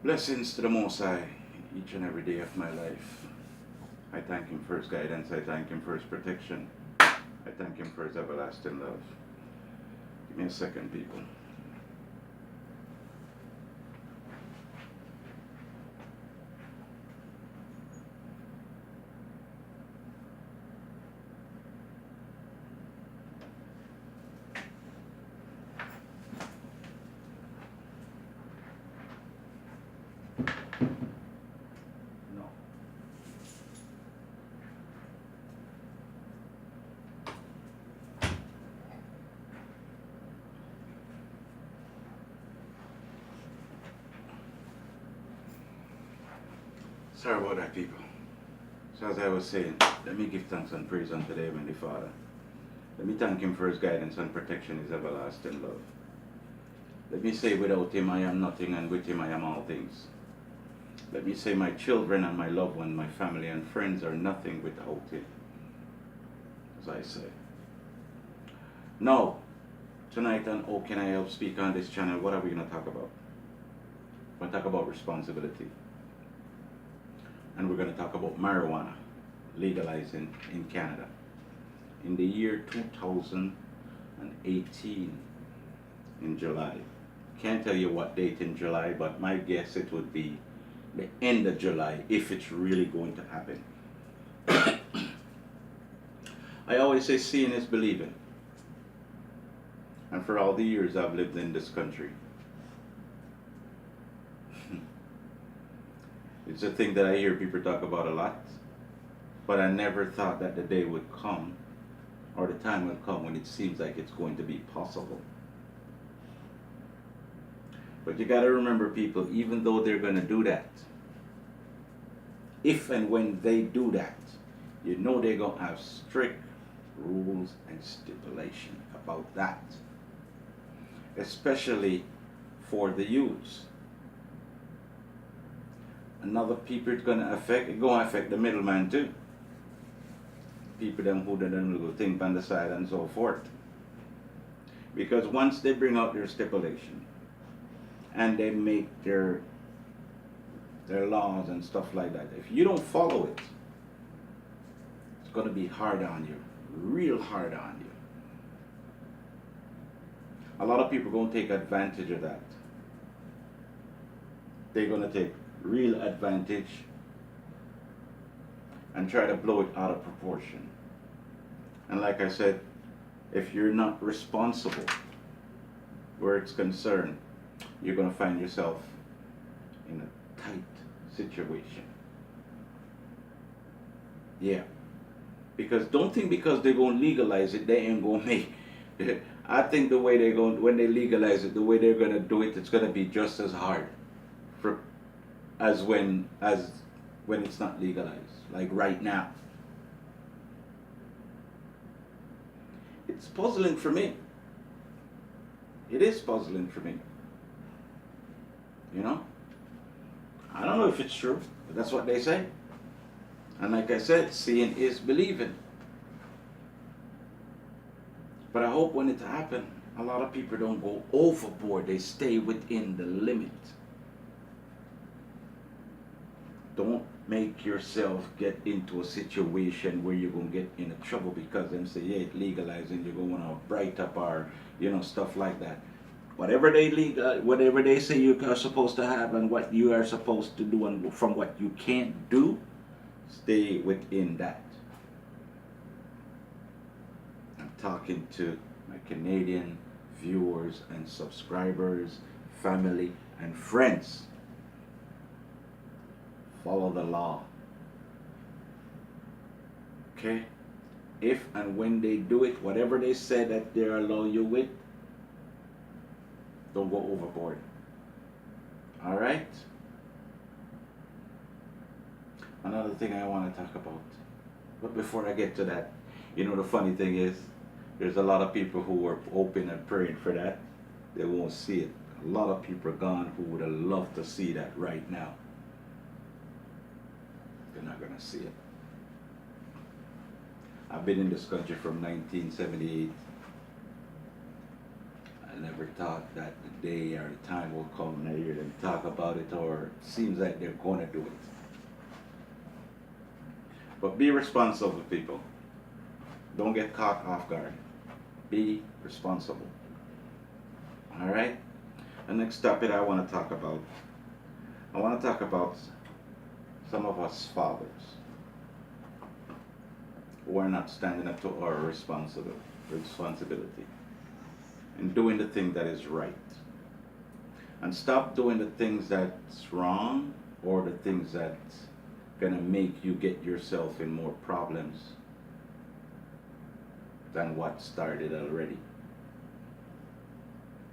Blessings to the Most High each and every day of my life. I thank Him for His guidance. I thank Him for His protection. I thank Him for His everlasting love. Give me a second, people. No. Sorry about that, people. So as I was saying, let me give thanks and praise unto the Heavenly Father. Let me thank Him for His guidance and protection, His everlasting love. Let me say, without Him I am nothing, and with Him I am all things. Let me say, my children and my loved one, my family and friends are nothing without Him, as I say. Now, tonight on Oh Can I Help Speak on this channel, what are we going to talk about? We're going to talk about responsibility. And we're going to talk about marijuana legalizing in Canada. In the year 2018, in July. Can't tell you what date in July, but my guess it would be the end of July if it's really going to happen. I always say seeing is believing. And for all the years I've lived in this country, it's a thing that I hear people talk about a lot, but I never thought that the day would come, or the time would come when it seems like it's going to be possible. But you got to remember, people, even though they're going to do that, if and when they do that, you know they're going to have strict rules and stipulation about that, especially for the youths. Another people it's going to affect the middleman too. People them who don't go think on the side and so forth. Because once they bring out their stipulation and they make their laws and stuff like that, if you don't follow it, it's going to be hard on you, real hard on you. A lot of people are going to take advantage of that. They're going to take real advantage and try to blow it out of proportion. And like I said, if you're not responsible where it's concerned, you're going to find yourself in a tight situation. Yeah. Because don't think because they're going to legalize it, they ain't going to make it. I think the way they're going, when they legalize it, the way they're going to do it, it's going to be just as hard as when it's not legalized, like right now. It's puzzling for me. It is puzzling for me. You know? I don't know if it's true, but that's what they say. And like I said, seeing is believing. But I hope when it happens, a lot of people don't go overboard. They stay within the limit. Don't make yourself get into a situation where you're going to get into trouble because them say, yeah, it's legalized and you're going to bright up our, stuff like that. Whatever they say you are supposed to have and what you are supposed to do and from what you can't do, stay within that. I'm talking to my Canadian viewers and subscribers, family and friends. Follow the law. Okay? If and when they do it, whatever they say that they allow you with, don't go overboard. Alright? Another thing I want to talk about. But before I get to that, the funny thing is, there's a lot of people who were hoping and praying for that. They won't see it. A lot of people are gone who would have loved to see that right now. They're not going to see it. I've been in this country from 1978. I never thought that the day or the time will come and I hear them talk about it, or it seems like they're going to do it. But be responsible, people. Don't get caught off guard. Be responsible. All right? The next topic I want to talk about, some of us fathers who are not standing up to our responsibility and doing the thing that is right. And stop doing the things that's wrong or the things that's gonna make you get yourself in more problems than what started already.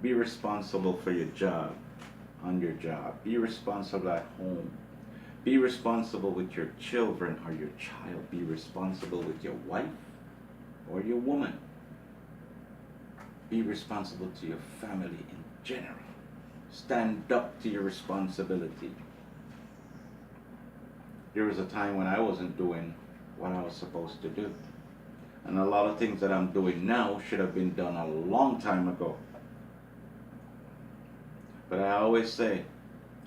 Be responsible for your job, on your job. Be responsible at home. Be responsible with your children or your child. Be responsible with your wife or your woman. Be responsible to your family in general. Stand up to your responsibility. There was a time when I wasn't doing what I was supposed to do. And a lot of things that I'm doing now should have been done a long time ago. But I always say,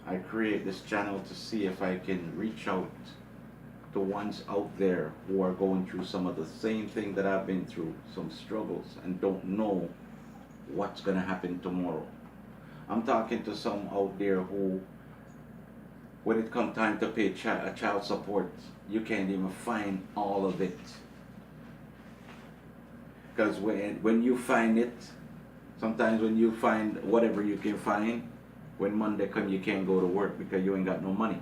I create this channel to see if I can reach out to ones out there who are going through some of the same thing that I've been through, some struggles, and don't know what's going to happen tomorrow. I'm talking to some out there who, when it comes time to pay child support, you can't even find all of it. Because when you find it, sometimes when you find whatever you can find, when Monday comes, you can't go to work because you ain't got no money.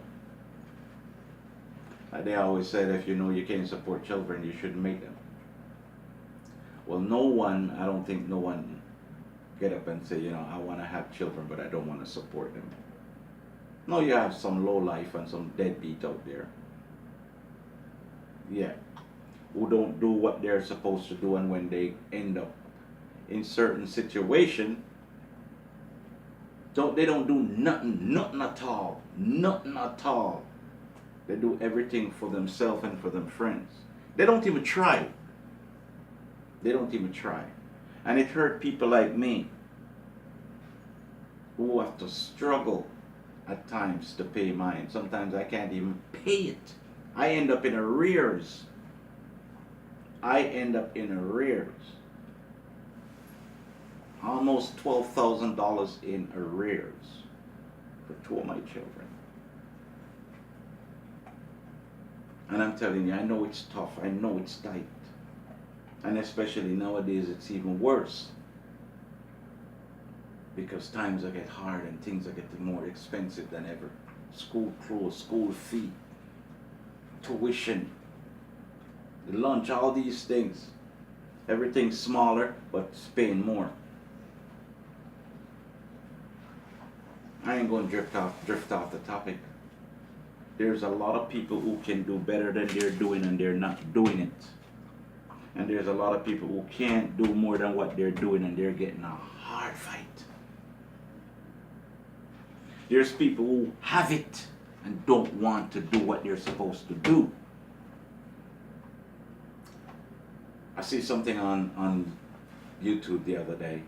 They always said if you know you can't support children, you shouldn't make them. Well, I don't think no one get up and say, I want to have children, but I don't want to support them. No, you have some low life and some deadbeat out there. Yeah. Who don't do what they're supposed to do, and when they end up in certain situation, they don't do nothing at all. They do everything for themselves and for them friends. They don't even try. And it hurt people like me who have to struggle at times to pay mine. Sometimes I can't even pay it. I end up in arrears. Almost $12,000 in arrears for 2 of my children. And I'm telling you, I know it's tough. I know it's tight. And especially nowadays, it's even worse. Because times are getting hard and things are getting more expensive than ever. School clothes, school fee, tuition, lunch, all these things. Everything's smaller, but it's paying more. I ain't going to drift off the topic. There's a lot of people who can do better than they're doing, and they're not doing it. And there's a lot of people who can't do more than what they're doing, and they're getting a hard fight. There's people who have it and don't want to do what they're supposed to do. I see something on YouTube the other day.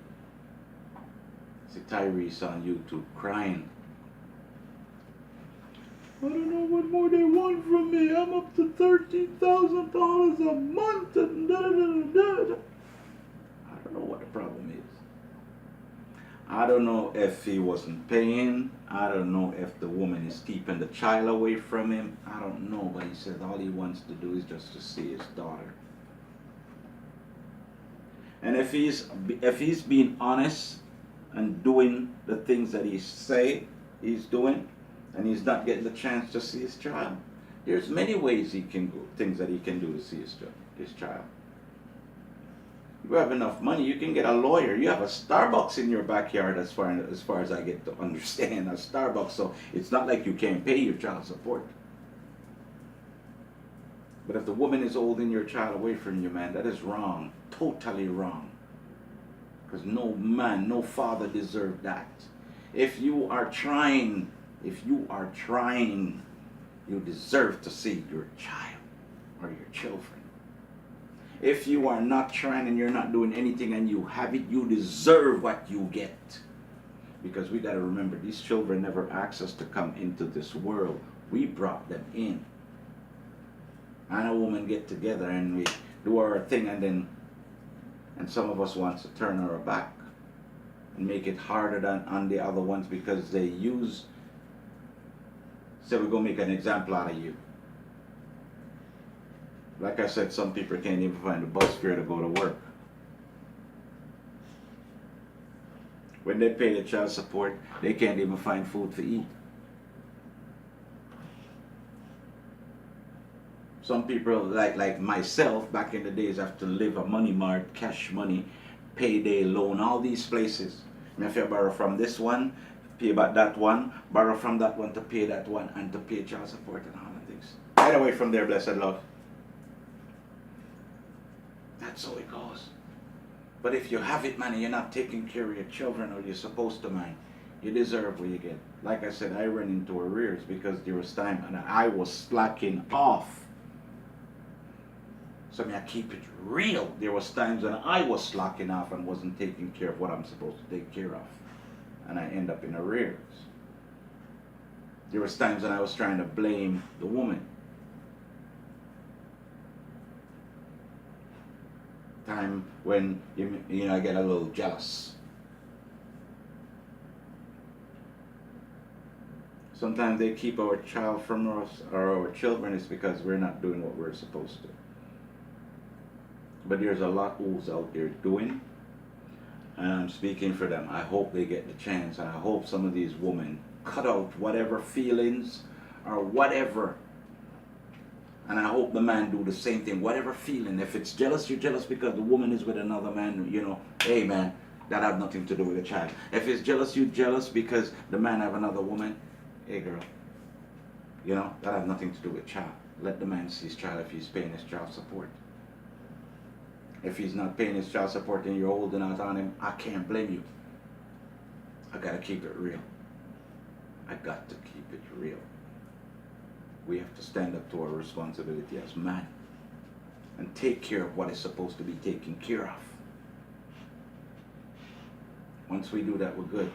I see Tyrese on YouTube crying. I don't know what more they want from me. I'm up to $13,000 a month and da da da da. I don't know what the problem is. I don't know if he wasn't paying. I don't know if the woman is keeping the child away from him. I don't know, but he says all he wants to do is just to see his daughter. And if he's being honest and doing the things that he say he's doing, and he's not getting the chance to see his child, there's many ways he can go, things that he can do to see his child. You have enough money, you can get a lawyer. You have a Starbucks in your backyard, as far as I get to understand, a Starbucks. So it's not like you can't pay your child support. But if the woman is holding your child away from you, man, that is wrong. Totally wrong. Because no man, no father deserves that. If you are trying, you deserve to see your child or your children. If you are not trying and you're not doing anything and you have it, you deserve what you get. Because we got to remember, these children never asked us to come into this world. We brought them in. And a woman get together and we do our thing, and some of us wants to turn our back and make it harder than on the other ones because they use, say we're going to make an example out of you. Like I said, some people can't even find a bus fare to go to work. When they pay the child support, they can't even find food to eat. Some people like myself back in the days have to live a money mart, cash money, payday loan, all these places. And if you borrow from this one, pay back that one, borrow from that one to pay that one, and to pay child support and all the things. Get away from there, blessed love. That's how it goes. But if you have it, man, and you're not taking care of your children, or you're supposed to, man, you deserve what you get. Like I said, I ran into arrears because there was time and I was slacking off. So I keep it real. There was times when I was slacking off and wasn't taking care of what I'm supposed to take care of. And I end up in arrears. There was times when I was trying to blame the woman. Time when I get a little jealous. Sometimes they keep our child from us, or our children, is because we're not doing what we're supposed to. But there's a lot who's out there doing, and I'm speaking for them. I hope they get the chance, and I hope some of these women cut out whatever feelings or whatever. And I hope the man do the same thing, whatever feeling. If it's jealous, you're jealous because the woman is with another man, hey man, that have nothing to do with the child. If it's jealous, you're jealous because the man have another woman, hey girl, that have nothing to do with child. Let the man see his child if he's paying his child support. If he's not paying his child support and you're holding out on him, I can't blame you. I gotta keep it real. I got to keep it real. We have to stand up to our responsibility as man and take care of what is supposed to be taken care of. Once we do that, we're good.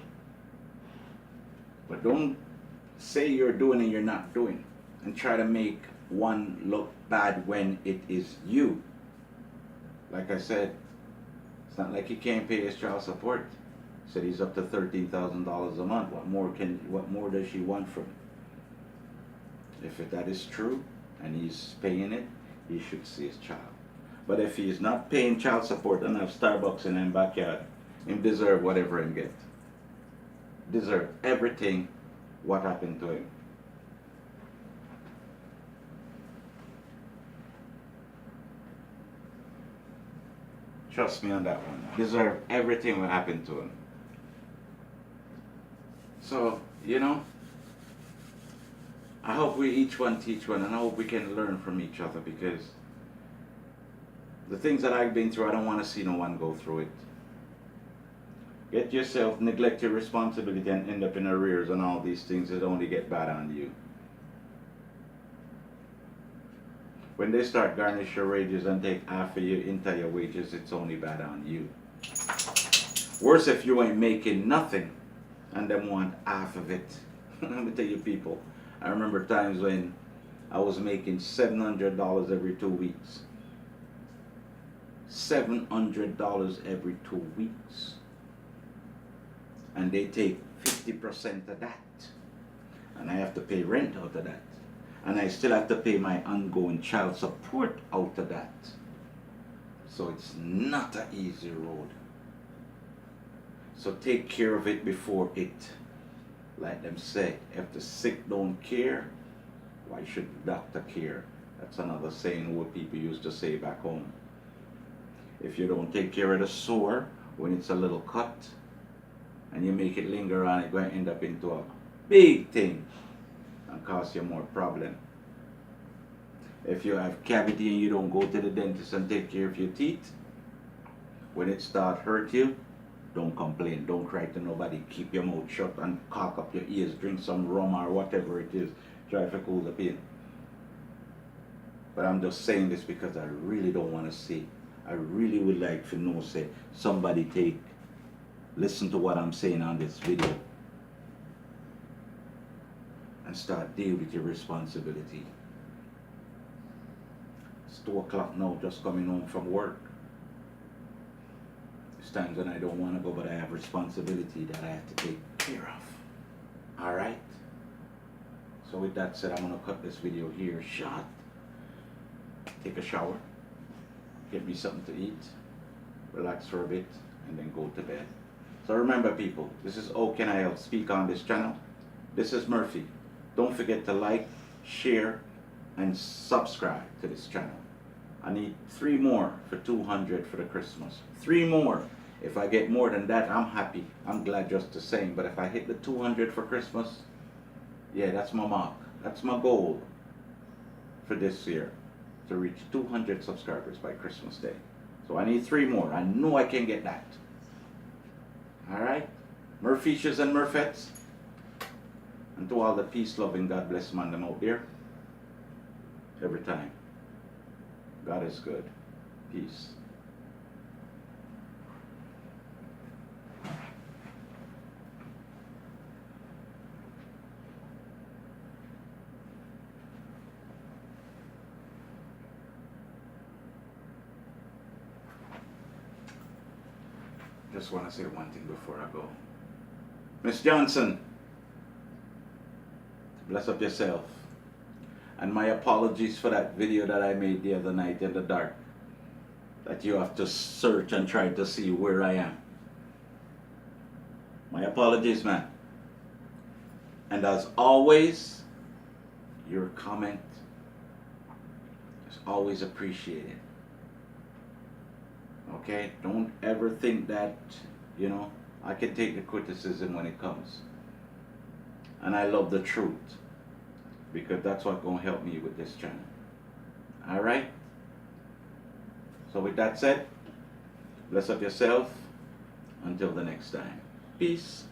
But don't say you're doing and you're not doing, and try to make one look bad when it is you. Like I said, it's not like he can't pay his child support. He said he's up to $13,000 a month. What more does she want from him? If that is true and he's paying it, he should see his child. But if he's not paying child support and have Starbucks in his backyard, he deserve whatever he get. Deserve everything what happened to him. Trust me on that one. Deserve everything what happened to him. So, I hope we each one teach one, and I hope we can learn from each other, because the things that I've been through, I don't want to see no one go through it. Get yourself, neglect your responsibility, and end up in arrears and all these things that only get bad on you. When they start garnish your wages and take half of your entire wages, it's only bad on you. Worse if you ain't making nothing and them want half of it. Let me tell you, people, I remember times when I was making $700 every 2 weeks. $700 every 2 weeks. And they take 50% of that. And I have to pay rent out of that. And I still have to pay my ongoing child support out of that. So it's not an easy road. So take care of it before it, like them say, if the sick don't care, why should the doctor care? That's another saying what people used to say back home. If you don't take care of the sore when it's a little cut, and you make it linger on, it's going to end up into a big thing and cause you more problem. If you have cavity and you don't go to the dentist and take care of your teeth, when it start hurt you, don't complain, don't cry to nobody, keep your mouth shut and cock up your ears, drink some rum or whatever it is, try to cool the pain. But I'm just saying this because I really don't want to see, I really would like to know, say, somebody take listen to what I'm saying on this video and start deal with your responsibility. It's 2 o'clock now, just coming home from work. There's times when I don't want to go, but I have responsibility that I have to take care of. Alright? So with that said, I'm going to cut this video here short. Take a shower. Get me something to eat. Relax for a bit. And then go to bed. So remember people, this is How Can I Help Speak on this channel. This is Murphy. Don't forget to like, share, and subscribe to this channel. I need 3 more for 200 for the Christmas. 3 more. If I get more than that, I'm happy. I'm glad just the same. But if I hit the 200 for Christmas, yeah, that's my mark. That's my goal for this year. To reach 200 subscribers by Christmas Day. So I need 3 more. I know I can get that. Alright? Murphicious and Murfettes. And to all the peace-loving, God bless man them out there. Every time. God is good. Peace. Just want to say one thing before I go. Miss Johnson, bless up yourself. And my apologies for that video that I made the other night in the dark. That you have to search and try to see where I am. My apologies, man. And as always, your comment is always appreciated. Okay? Don't ever think that, you know, I can take the criticism when it comes. And I love the truth. Because that's what's going to help me with this channel. Alright? So with that said, bless up yourself. Until the next time. Peace.